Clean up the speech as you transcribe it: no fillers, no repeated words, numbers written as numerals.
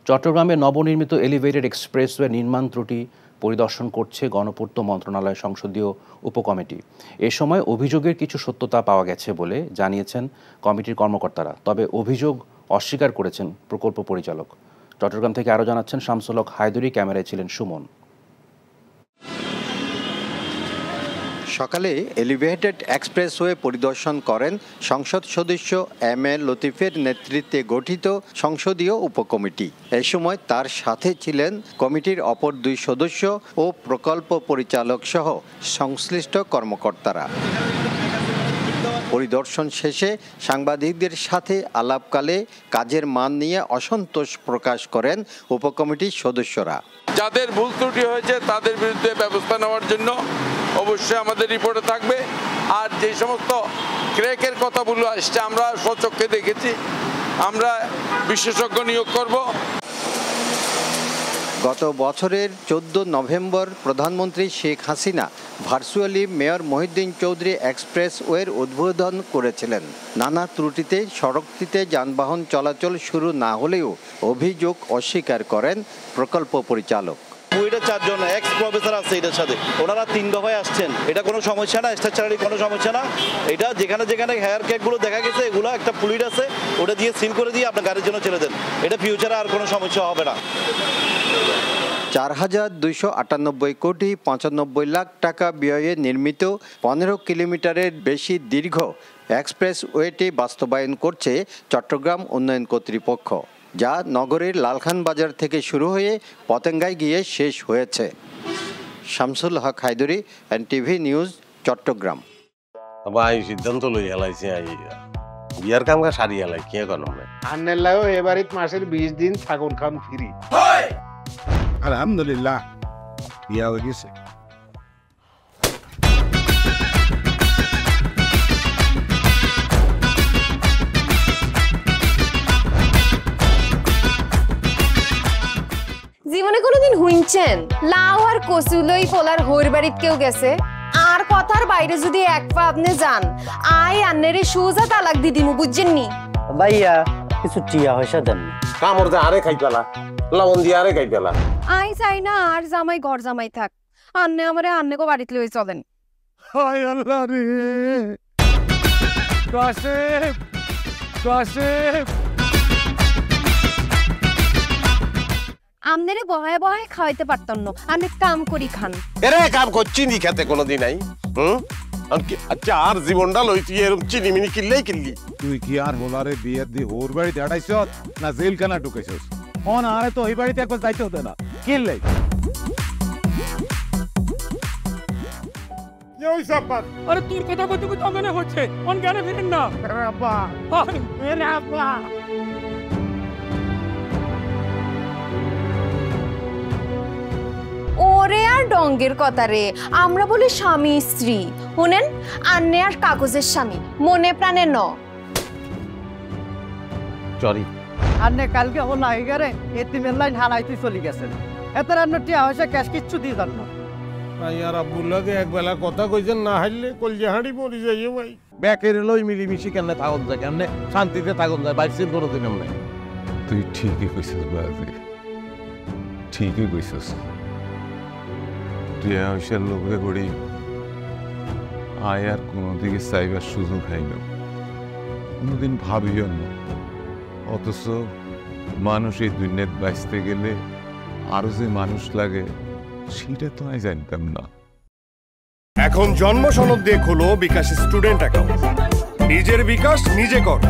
চট্টগ্রামে নবনির্মিত elevated expressway নির্মাণ ত্রুটি পরিদর্শন করছে গণপূর্ত মন্ত্রণালয় সংসদীয় উপকমিটি। এ সময় অভিযোগের কিছু সত্যতা পাওয়া গেছে বলে জানিয়েছেন কমিটির কর্মকর্তারা, তবে অভিযোগ অস্বীকার করেছেন প্রকল্প পরিচালক। চট্টগ্রাম থেকে আরও জানাচ্ছেন শামসুল হক হায়দরি, ক্যামেরায় ছিলেন সুমন। সকালে এলিভেটেড এক্সপ্রেসওয়ে পরিদর্শন করেন সংসদ সদস্য এম এ লতিফের নেতৃত্বে গঠিত সংসদীয় উপকমিটি। এই সময় তার সাথে ছিলেন কমিটির অপর দুই সদস্য ও প্রকল্প পরিচালক সহ সংশ্লিষ্ট কর্মকর্তারা। পরিদর্শন শেষে সাংবাদিকদের সাথে আলাপকালে কাজের মান নিয়ে অসন্তোষ প্রকাশ করেন উপকমিটির সদস্যরা। যাদের ভুল ত্রুটি হয়েছে তাদের বিরুদ্ধে ব্যবস্থা নেওয়ার জন্য অবশ্যই আমাদের রিপোর্টে থাকবে। আর যে সমস্ত ক্র্যাকের কথাগুলো আসছে আমরা স্বচক্ষে দেখেছি, আমরা বিশেষজ্ঞ নিয়োগ করব। গত বছরের 14 নভেম্বর প্রধানমন্ত্রী শেখ হাসিনা ভার্চুয়ালি মেয়র মহিউদ্দিন চৌধুরী এক্সপ্রেসওয়ের উদ্বোধন করেছিলেন। নানা ত্রুটিতে সড়কটিতে যানবাহন চলাচল শুরু না হলেও অভিযোগ অস্বীকার করেন প্রকল্প পরিচালক। বুয়েটে 4 জন এক্স প্রফেসর আছে এটার সাথে, ওনারা 3 দফায় আসছেন। এটা কোনো সমস্যা না, স্ট্রাকচারালি কোনো সমস্যা না। এটা যেখানে যেখানে হেয়ার কেকগুলো দেখা গেছে এগুলো একটা ফ্লুইড আছে, ওটা দিয়ে সিল করে দিয়ে আপনার গাড়ির জন্য ছেড়ে দেন। এটা ফিউচারে আর কোনো সমস্যা হবে না। 4,298 কোটি 95 লাখ টাকা ব্যয়ে নির্মিত 15 কিলোমিটারের বেশি দীর্ঘ এক্সপ্রেসওয়েটি বাস্তবায়ন করছে চট্টগ্রাম উন্নয়ন কর্তৃপক্ষ, যা নগরের লালখান বাজার থেকে শুরু হয়ে পতেঙ্গায় গিয়ে শেষ হয়েছে। শামসুল হক হায়দরি, এনটিভি নিউজ, চট্টগ্রাম। ভাই সিদ্ধান্ত লই হেলাইছে বিয়ার কাম সারি হেলাই কি এখন আন্নের লাগো এবারে মাসের 20 দিন ছাগল খাম ফ্রি। আলহামদুলিল্লাহ বিয়া হয়ে গেছে। জীবনে কোনোদিন হুইনছেন লাউ আর কচু লই পোলার হইর বাড়িত কেউ গেছে? আর কথার বাইরে যদি এক পা আপনি যান আই আন্নেরে সুজা তালাক দি দিমু, বুঝছেন নি? ভাইয়া কিছু টিয়া পয়সা দেন। কামড় দে আরে খাই পেলা, লবণ দিয়ে আরে খাই পেলা। আই চাই না আর জামাই ঘর জামাই থাক, আন্নে আমারে আন্নেকো বাড়িতে লই চলেন। হায় আল্লাহ রে, কাশেম কাশেম আমনেরে বহায় বহায় খাওয়াইতে পারতাম না, আন্নে কাম করি খান। এরে কাম করছি নি খেতে কোনোদিন নাই। আচ্ছা আর জীবনটা লই তুই এরকম চিনিমিনি কিনলেই কিনলি। তুই কি আর হোলারে বিয়ের দি ওর বাড়িতে আড়াইছ না জেলখানা ঢুকেছিস? অন আরে তো ওই বাড়িতে একবার যাইতে হতো না, কিনলে আরে তোর কথা কইতে কইতে মনে হচ্ছে অন জ্ঞানে ফিরেন না। আব্বা আরে আব্বা ওরে আর ডঙ্গের কথা রে, আমরা বলি স্বামী স্ত্রী, শুনেন আন্নে আর কাগজের স্বামী, মনে প্রাণে ন। সরি আন্নে কালকে ও নাই গরে এতিমের লাইন হারাইতে চলে গেছেন। এত রান্না টিয়া পয়সা ক্যাশ কিচ্ছু দিয়ে যান না। ভাই আর আব্বুল্লাহকে একবেলা কথা কইছেন, না হাইলে কলজে হাঁড়ি মরি যাইও ভাই। ব্যাকের লই মিলিমিশি কেমনে থাকুন যায়, কেমনে শান্তিতে থাকুন যায়, বাইসির কোনোদিন এমনি। তুই ঠিকই কইছিস বাজে, ঠিকই কইছিস। তুই আয়সার লোকে করি আয় আর কোনোদিকে চাইবার সুযোগ হয় না, কোনোদিন ভাবিও না। অথচ মানুষ এই দুনিয়াত বাঁচতে গেলে আরো যে মানুষ লাগে সেটা তো আমি জানতাম না। এখন জন্ম সনদ দিয়ে খোলো বিকাশ স্টুডেন্ট অ্যাকাউন্ট। নিজের বিকাশ নিজে কর।